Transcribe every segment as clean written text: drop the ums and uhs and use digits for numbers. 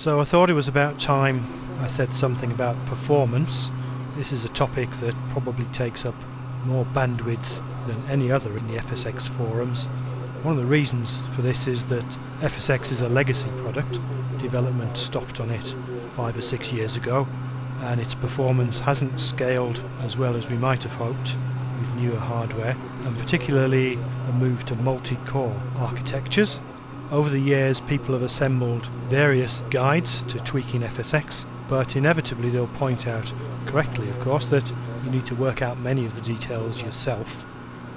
So I thought it was about time I said something about performance. This is a topic that probably takes up more bandwidth than any other in the FSX forums. One of the reasons for this is that FSX is a legacy product. Development stopped on it 5 or 6 years ago, and its performance hasn't scaled as well as we might have hoped with newer hardware, and particularly a move to multi-core architectures. Over the years, people have assembled various guides to tweaking FSX, but inevitably they'll point out, correctly of course, that you need to work out many of the details yourself,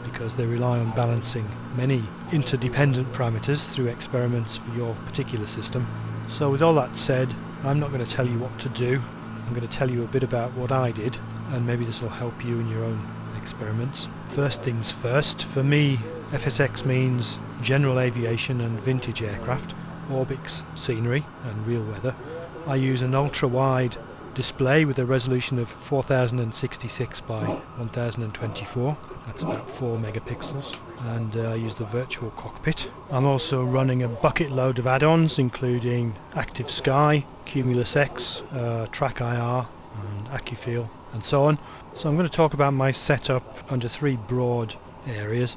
because they rely on balancing many interdependent parameters through experiments for your particular system. So with all that said, I'm not going to tell you what to do. I'm going to tell you a bit about what I did, and maybe this will help you in your own experiments. First things first, for me FSX means general aviation and vintage aircraft, orbix, scenery and real weather. I use an ultra-wide display with a resolution of 4066 by 1024, that's about 4 megapixels, and I use the virtual cockpit. I'm also running a bucket load of add-ons including Active Sky, Cumulus X, Track IR and AccuFeel and so on. So I'm going to talk about my setup under 3 broad areas.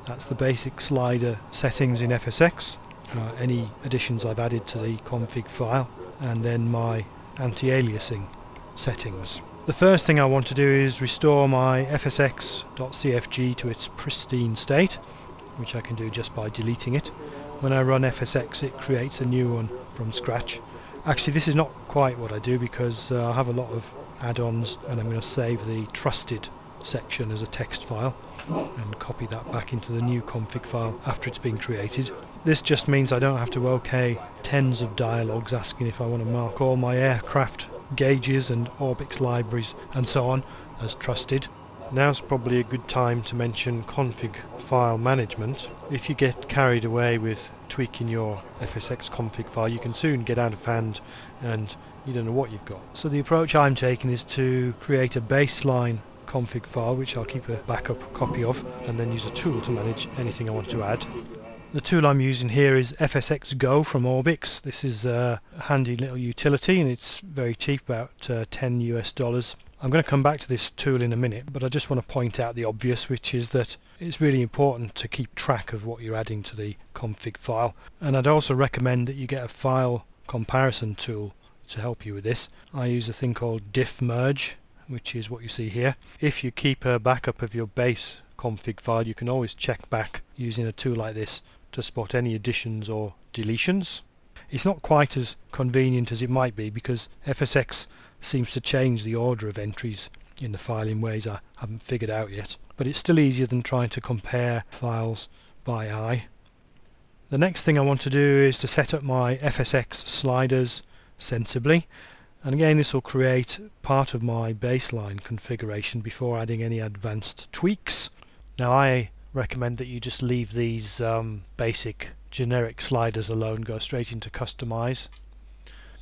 That's the basic slider settings in FSX, any additions I've added to the config file, and then my anti-aliasing settings. The first thing I want to do is restore my fsx.cfg to its pristine state, which I can do just by deleting it. When I run FSX it creates a new one from scratch. Actually this is not quite what I do, because I have a lot of add-ons and I'm going to save the trusted section as a text file and copy that back into the new config file after it's been created. This just means I don't have to OK tens of dialogues asking if I want to mark all my aircraft gauges and orbix libraries and so on as trusted. Now's probably a good time to mention config file management. If you get carried away with tweaking your FSX config file, you can soon get out of hand and you don't know what you've got. So the approach I'm taking is to create a baseline config file, which I'll keep a backup copy of, and then use a tool to manage anything I want to add. The tool I'm using here is FSX Go from Orbix. This is a handy little utility and it's very cheap, about $10 US. I'm going to come back to this tool in a minute, but I just want to point out the obvious, which is that it's really important to keep track of what you're adding to the config file, and I'd also recommend that you get a file comparison tool to help you with this. I use a thing called diff merge, which is what you see here. If you keep a backup of your base config file, you can always check back using a tool like this to spot any additions or deletions. It's not quite as convenient as it might be, because FSX seems to change the order of entries in the file in ways I haven't figured out yet, but it's still easier than trying to compare files by eye. The next thing I want to do is to set up my FSX sliders sensibly, and again this will create part of my baseline configuration before adding any advanced tweaks. Now I recommend that you just leave these basic generic sliders alone, go straight into customize.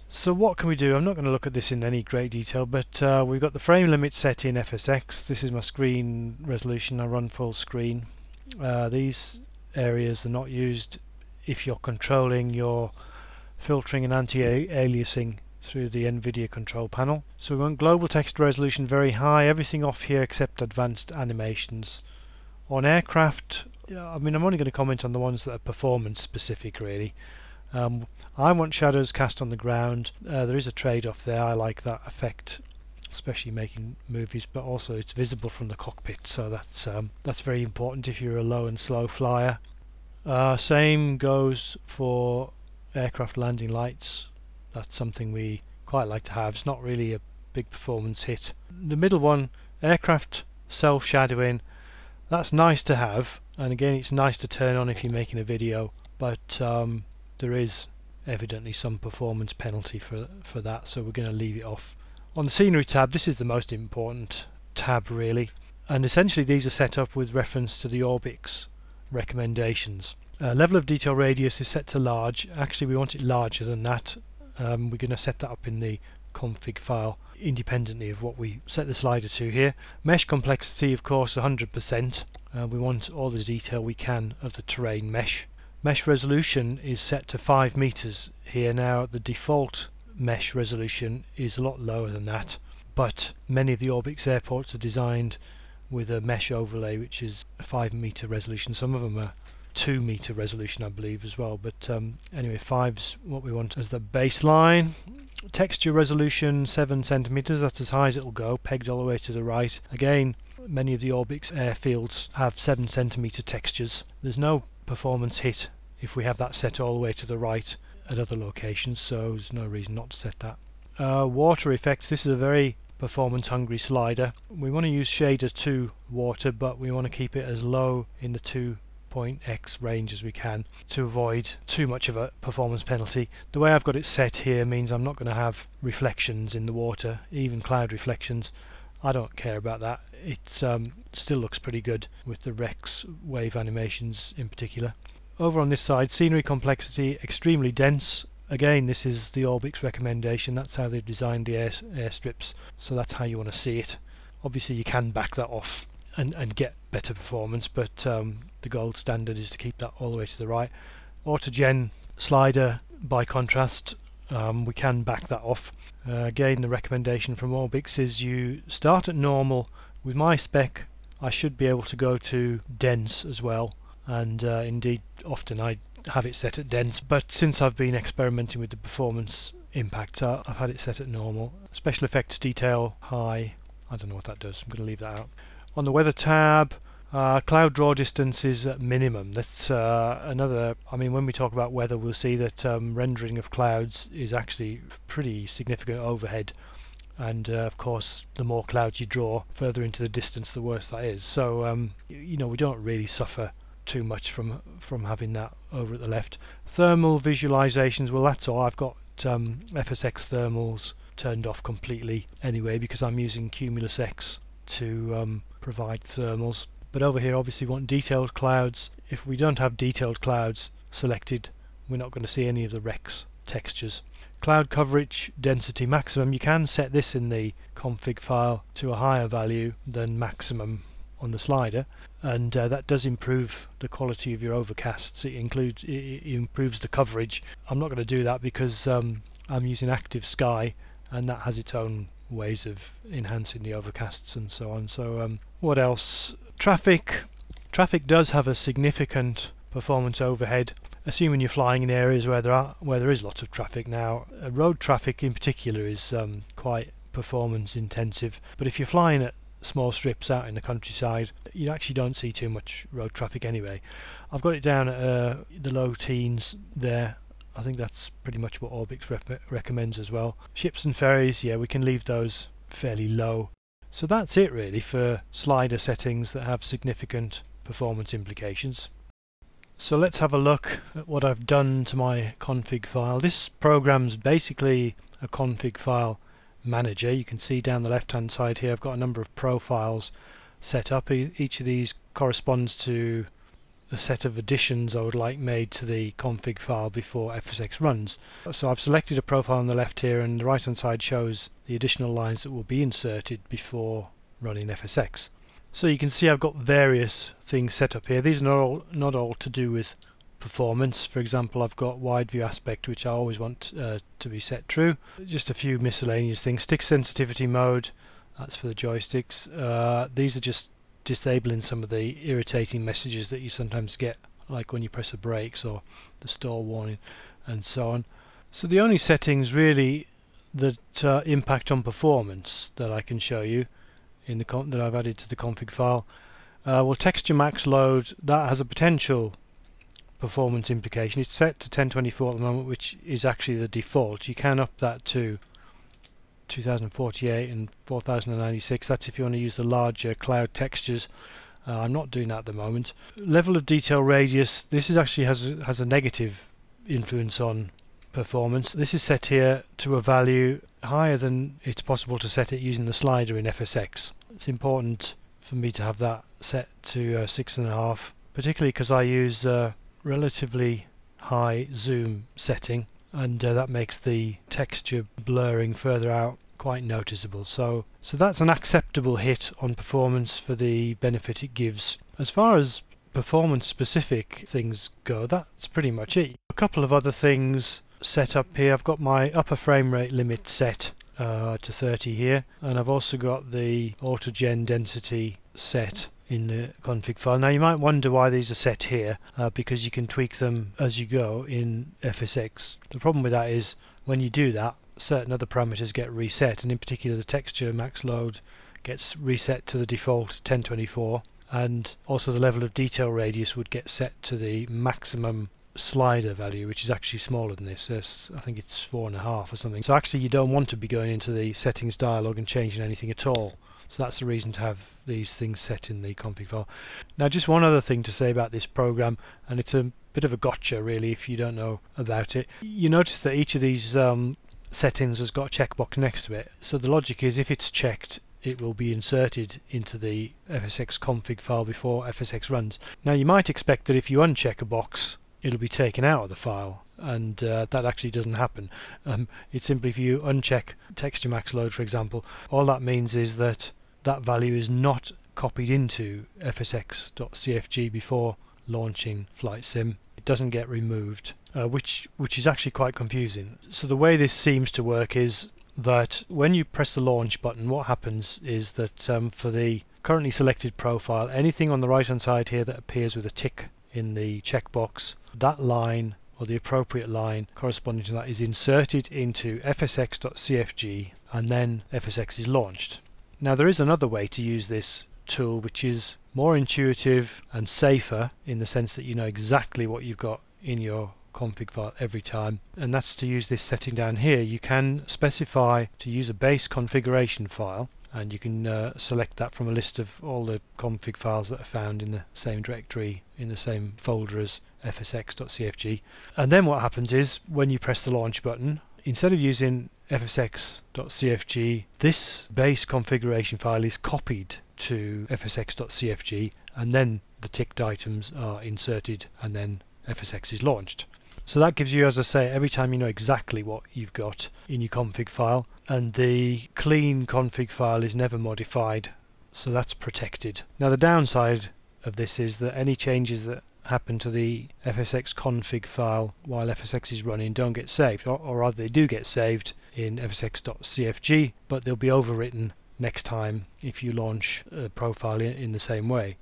So what can we do? I'm not going to look at this in any great detail, but we've got the frame limit set in FSX. This is my screen resolution. I run full screen. These areas are not used if you're controlling your filtering and anti-aliasing through the NVIDIA control panel. So we want global text resolution very high, everything off here except advanced animations. On aircraft, I mean, I'm only going to comment on the ones that are performance specific really. I want shadows cast on the ground. There is a trade-off there. I like that effect, especially making movies, but also it's visible from the cockpit, so that's very important if you're a low and slow flyer. Same goes for aircraft landing lights. That's something we quite like to have. It's not really a big performance hit. The middle one, aircraft self-shadowing, that's nice to have, and again it's nice to turn on if you're making a video, but there is evidently some performance penalty for that, so we're going to leave it off. On the scenery tab, this is the most important tab really, and essentially these are set up with reference to the Orbix recommendations. Level of detail radius is set to large. Actually we want it larger than that. We're going to set that up in the config file independently of what we set the slider to here. Mesh complexity of course 100%. We want all the detail we can of the terrain mesh. Mesh resolution is set to 5 meters here. Now the default mesh resolution is a lot lower than that, but many of the Orbix airports are designed with a mesh overlay which is a 5-meter resolution. Some of them are 2-meter resolution, I believe, as well, but anyway, 5's what we want as the baseline. Texture resolution 7 centimeters, that's as high as it will go, pegged all the way to the right. Again, many of the Orbix airfields have 7 centimeter textures. There's no performance hit if we have that set all the way to the right at other locations, so there's no reason not to set that. Water effects, this is a very performance hungry slider. We want to use shader 2 water, but we want to keep it as low in the 2.x range as we can to avoid too much of a performance penalty. The way I've got it set here means I'm not going to have reflections in the water, even cloud reflections. I don't care about that. It still looks pretty good with the Rex wave animations in particular. Over on this side, scenery complexity extremely dense. Again, this is the Orbix recommendation. That's how they've designed the airstrips, so that's how you want to see it. Obviously you can back that off and get better performance, but the gold standard is to keep that all the way to the right. Autogen slider by contrast, we can back that off. Again, the recommendation from Orbix is you start at normal. With my spec I should be able to go to dense as well, and indeed often I have it set at dense, but since I've been experimenting with the performance impact, I've had it set at normal. Special effects detail high, I don't know what that does, I'm going to leave that out. On the weather tab, cloud draw distance is at minimum. That's another, I mean, when we talk about weather we'll see that rendering of clouds is actually pretty significant overhead, and of course the more clouds you draw further into the distance the worse that is. So you know, we don't really suffer too much from having that over at the left. Thermal visualizations, well that's all. I've got FSX thermals turned off completely anyway because I'm using Cumulus X to provide thermals. But over here obviously we want detailed clouds. If we don't have detailed clouds selected, we're not going to see any of the Rex textures. Cloud coverage density maximum, you can set this in the config file to a higher value than maximum on the slider, and that does improve the quality of your overcasts. It improves the coverage. I'm not going to do that because I'm using active sky, and that has its own ways of enhancing the overcasts and so on. So what else? Traffic does have a significant performance overhead, assuming you're flying in areas where there is lots of traffic. Now road traffic in particular is quite performance intensive, but if you're flying at small strips out in the countryside, you actually don't see too much road traffic anyway. I've got it down at the low teens there. I think that's pretty much what Orbix recommends as well. Ships and ferries, yeah, we can leave those fairly low. So that's it really for slider settings that have significant performance implications. So let's have a look at what I've done to my config file. This program's basically a config file manager. You can see down the left hand side here I've got a number of profiles set up. Each of these corresponds to a set of additions I would like made to the config file before FSX runs. So I've selected a profile on the left here, and the right hand side shows the additional lines that will be inserted before running FSX. So you can see I've got various things set up here. These are not all to do with performance. For example, I've got wide view aspect, which I always want to be set true. Just a few miscellaneous things. Stick sensitivity mode, that's for the joysticks. These are just disabling some of the irritating messages that you sometimes get, like when you press the brakes or the stall warning and so on. So the only settings really that impact on performance that I can show you in the that I've added to the config file, well, texture max load, that has a potential performance implication. It's set to 1024 at the moment, which is actually the default. You can up that to 2048 and 4096. That's if you want to use the larger cloud textures. I'm not doing that at the moment. Level of detail radius, this is actually has a negative influence on performance. This is set here to a value higher than it's possible to set it using the slider in FSX. It's important for me to have that set to 6.5, particularly because I use relatively high zoom setting, and that makes the texture blurring further out quite noticeable. So that's an acceptable hit on performance for the benefit it gives. As far as performance specific things go, that's pretty much it. A couple of other things set up here. I've got my upper frame rate limit set to 30 here, and I've also got the autogen density set in the config file. Now you might wonder why these are set here, because you can tweak them as you go in FSX. The problem with that is when you do that, certain other parameters get reset, and in particular the texture max load gets reset to the default 1024, and also the level of detail radius would get set to the maximum slider value, which is actually smaller than this. I think it's 4.5 or something. So actually you don't want to be going into the settings dialog and changing anything at all. So that's the reason to have these things set in the config file. Now just one other thing to say about this program, and it's a bit of a gotcha really if you don't know about it. You notice that each of these settings has got a checkbox next to it. So the logic is if it's checked, it will be inserted into the FSX config file before FSX runs. Now you might expect that if you uncheck a box, it'll be taken out of the file, and that actually doesn't happen. It's simply if you uncheck texture max load, for example, all that means is that that value is not copied into fsx.cfg before launching Flight Sim. It doesn't get removed, which is actually quite confusing. So the way this seems to work is that when you press the launch button, what happens is that for the currently selected profile, anything on the right hand side here that appears with a tick in the checkbox, that line or the appropriate line corresponding to that is inserted into fsx.cfg, and then FSX is launched. Now there is another way to use this tool which is more intuitive and safer in the sense that you know exactly what you've got in your config file every time, and that's to use this setting down here. You can specify to use a base configuration file, and you can select that from a list of all the config files that are found in the same directory in the same folder as fsx.cfg. And then what happens is when you press the launch button, instead of using fsx.cfg, this base configuration file is copied to fsx.cfg, and then the ticked items are inserted and then FSX is launched. So that gives you, as I say, every time you know exactly what you've got in your config file, and the clean config file is never modified, so that's protected. Now the downside of this is that any changes that happen to the FSX config file while FSX is running don't get saved, or rather they do get saved in fsx.cfg, but they'll be overwritten next time if you launch a profile in the same way.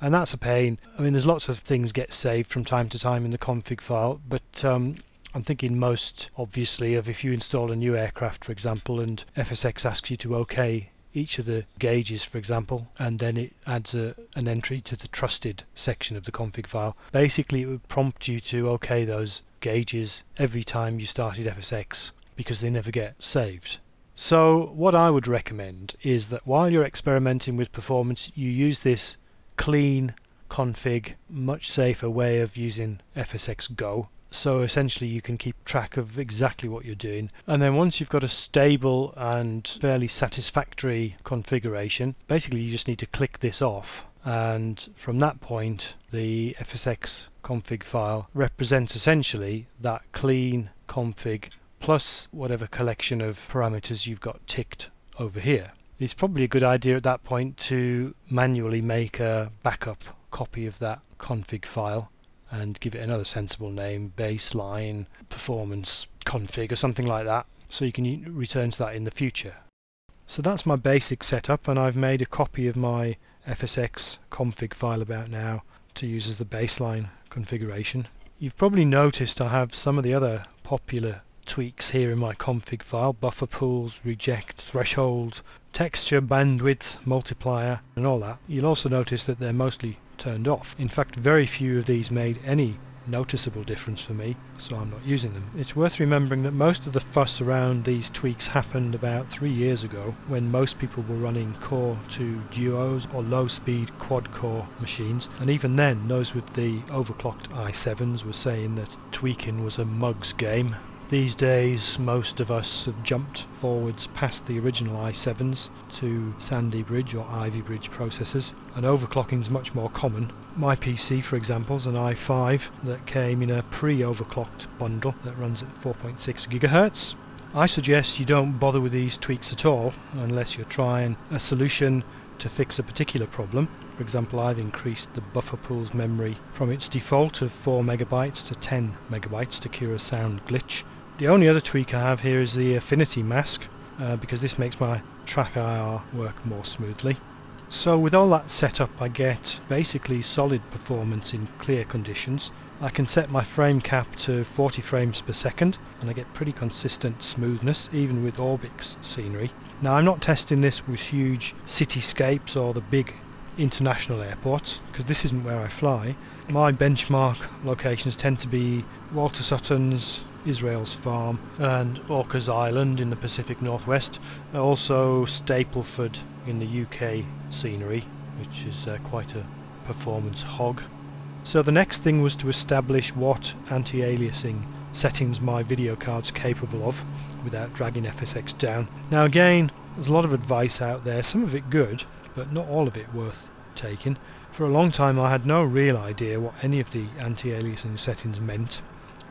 And that's a pain. I mean, there's lots of things get saved from time to time in the config file, but I'm thinking most obviously of if you install a new aircraft, for example, and FSX asks you to OK each of the gauges, for example, and then it adds an entry to the trusted section of the config file. Basically, it would prompt you to OK those gauges every time you started FSX because they never get saved. So what I would recommend is that while you're experimenting with performance, you use this clean config, much safer way of using FSX Go. So essentially you can keep track of exactly what you're doing, and then once you've got a stable and fairly satisfactory configuration, basically you just need to click this off, and from that point the FSX config file represents essentially that clean config plus whatever collection of parameters you've got ticked over here. It's probably a good idea at that point to manually make a backup copy of that config file and give it another sensible name, baseline performance config or something like that, so you can return to that in the future. So that's my basic setup, and I've made a copy of my FSX config file about now to use as the baseline configuration. You've probably noticed I have some of the other popular tweaks here in my config file: buffer pools, reject, threshold, texture, bandwidth, multiplier, and all that. You'll also notice that they're mostly turned off. In fact, very few of these made any noticeable difference for me, so I'm not using them. It's worth remembering that most of the fuss around these tweaks happened about 3 years ago, when most people were running Core 2 Duos or low-speed quad-core machines, and even then those with the overclocked i7s were saying that tweaking was a mug's game. These days most of us have jumped forwards past the original i7s to Sandy Bridge or Ivy Bridge processors, and overclocking is much more common. My PC, for example, is an i5 that came in a pre-overclocked bundle that runs at 4.6 GHz. I suggest you don't bother with these tweaks at all unless you're trying a solution to fix a particular problem. For For example, I've increased the buffer pool's memory from its default of 4 megabytes to 10 megabytes to cure a sound glitch. The only other tweak I have here is the affinity mask, because this makes my track IR work more smoothly. So with all that set up, I get basically solid performance in clear conditions. I can set my frame cap to 40 frames per second and I get pretty consistent smoothness even with Orbix scenery. Now I'm not testing this with huge cityscapes or the big international airports because this isn't where I fly. My benchmark locations tend to be Walter Sutton's, Israel's Farm and Orcas Island in the Pacific Northwest. Also Stapleford in the UK scenery, which is quite a performance hog. So the next thing was to establish what anti-aliasing settings my video card's capable of without dragging FSX down. Now again, there's a lot of advice out there, some of it good, but not all of it worth taking. For a long time I had no real idea what any of the anti-aliasing settings meant,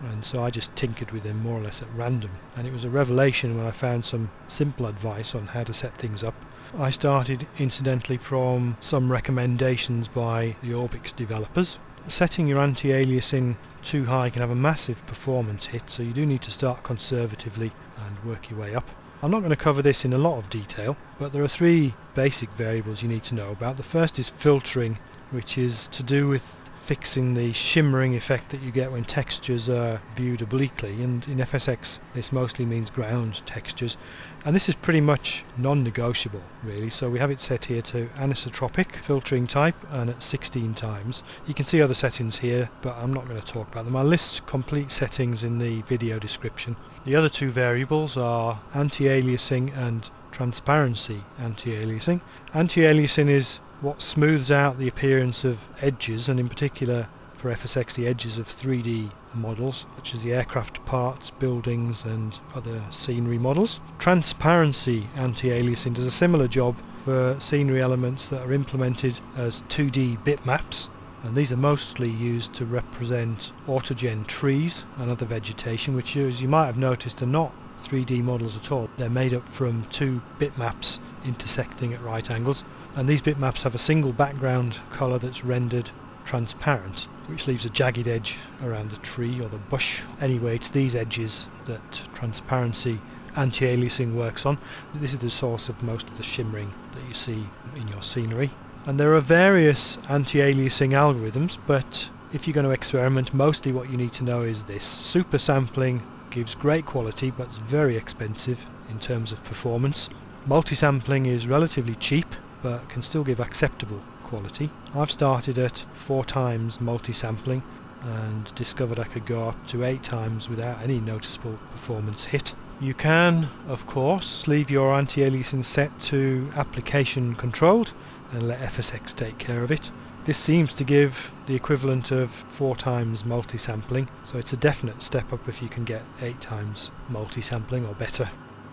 and so I just tinkered with them more or less at random, and it was a revelation when I found some simple advice on how to set things up. I started incidentally from some recommendations by the Orbix developers. Setting your anti-aliasing too high can have a massive performance hit, so you do need to start conservatively and work your way up. I'm not going to cover this in a lot of detail, but there are 3 basic variables you need to know about. The first is filtering, which is to do with fixing the shimmering effect that you get when textures are viewed obliquely, and in FSX this mostly means ground textures, and this is pretty much non-negotiable really. So we have it set here to anisotropic filtering type and at 16 times. You can see other settings here, but I'm not going to talk about them. I'll list complete settings in the video description. The other 2 variables are anti-aliasing and transparency anti-aliasing. Anti-aliasing is what smooths out the appearance of edges, and in particular for FSX the edges of 3D models such as the aircraft parts, buildings and other scenery models. Transparency anti-aliasing does a similar job for scenery elements that are implemented as 2D bitmaps, and these are mostly used to represent autogen trees and other vegetation, which, as you might have noticed, are not 3D models at all. They're made up from 2 bitmaps intersecting at right angles, and these bitmaps have a single background colour that's rendered transparent, which leaves a jagged edge around the tree or the bush. Anyway, it's these edges that transparency anti-aliasing works on. This is the source of most of the shimmering that you see in your scenery. And there are various anti-aliasing algorithms, but if you're going to experiment, mostly what you need to know is this. Super sampling gives great quality but it's very expensive in terms of performance. Multisampling is relatively cheap but can still give acceptable quality. I've started at 4 times multisampling and discovered I could go up to 8 times without any noticeable performance hit. You can, of course, leave your anti-aliasing set to application controlled and let FSX take care of it. This seems to give the equivalent of 4 times multisampling, so it's a definite step up if you can get 8 times multisampling or better.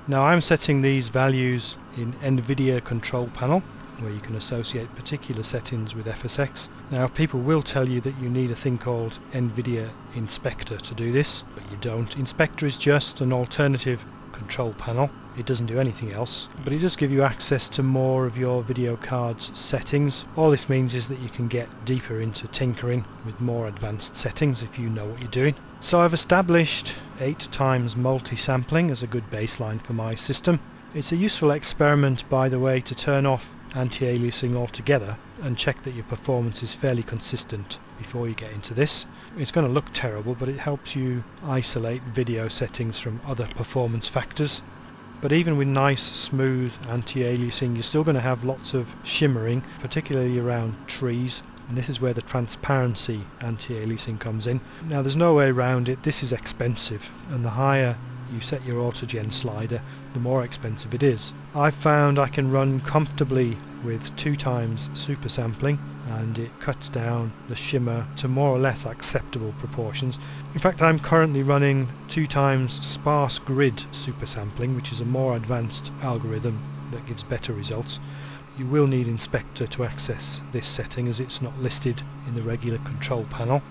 Now I'm setting these values in NVIDIA control panel, where you can associate particular settings with FSX. Now people will tell you that you need a thing called NVIDIA Inspector to do this, but you don't. Inspector is just an alternative control panel. It doesn't do anything else, but it does give you access to more of your video card's settings. All this means is that you can get deeper into tinkering with more advanced settings if you know what you're doing. So I've established 8 times multi-sampling as a good baseline for my system. It's a useful experiment, by the way, to turn off anti-aliasing altogether and check that your performance is fairly consistent before you get into this. It's going to look terrible, but it helps you isolate video settings from other performance factors. But even with nice smooth anti-aliasing, you're still going to have lots of shimmering, particularly around trees, and this is where the transparency anti-aliasing comes in. Now there's no way around it, this is expensive, and the higher you set your autogen slider, the more expensive it is. I've found I can run comfortably with 2 times super sampling, and it cuts down the shimmer to more or less acceptable proportions. In fact, I'm currently running 2 times sparse grid super sampling, which is a more advanced algorithm that gives better results. You will need Inspector to access this setting, as it's not listed in the regular control panel.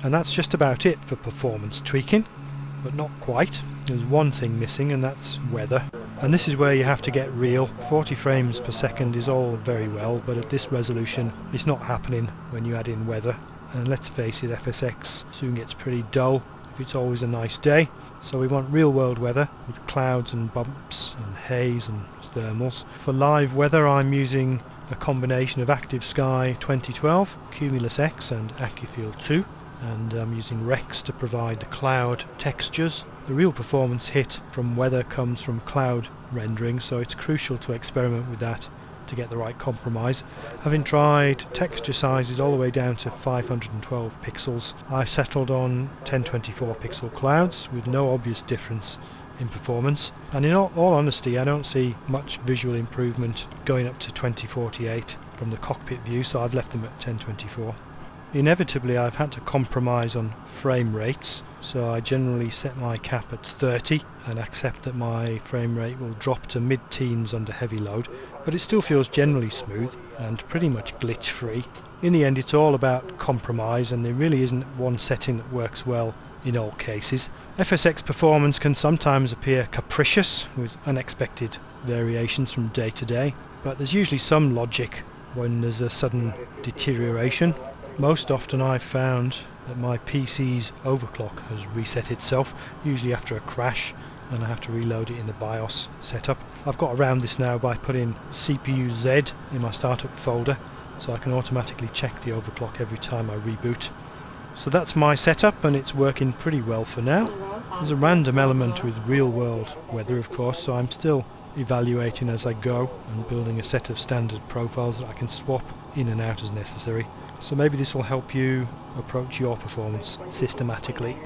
And that's just about it for performance tweaking, but not quite. There's one thing missing, and that's weather. And this is where you have to get real. 40 frames per second is all very well, but at this resolution it's not happening when you add in weather. And let's face it, FSX soon gets pretty dull if it's always a nice day. So we want real world weather with clouds and bumps and haze and thermals. For live weather I'm using a combination of Active Sky 2012, Cumulus X and AccuField 2, and I'm using Rex to provide the cloud textures. The real performance hit from weather comes from cloud rendering, so it's crucial to experiment with that to get the right compromise. Having tried texture sizes all the way down to 512 pixels, I settled on 1024 pixel clouds with no obvious difference in performance, and in all honesty I don't see much visual improvement going up to 2048 from the cockpit view, so I've left them at 1024. Inevitably I've had to compromise on frame rates, so I generally set my cap at 30 and accept that my frame rate will drop to mid-teens under heavy load, but it still feels generally smooth and pretty much glitch free. In the end it's all about compromise, and there really isn't one setting that works well in all cases. FSX Performance can sometimes appear capricious with unexpected variations from day to day, but there's usually some logic when there's a sudden deterioration. Most often I've found that my PC's overclock has reset itself, usually after a crash, and I have to reload it in the BIOS setup. I've got around this now by putting CPU Z in my startup folder, so I can automatically check the overclock every time I reboot. So that's my setup, and it's working pretty well for now. There's a random element with real world weather of course, so I'm still evaluating as I go and building a set of standard profiles that I can swap in and out as necessary. So maybe this will help you approach your performance systematically.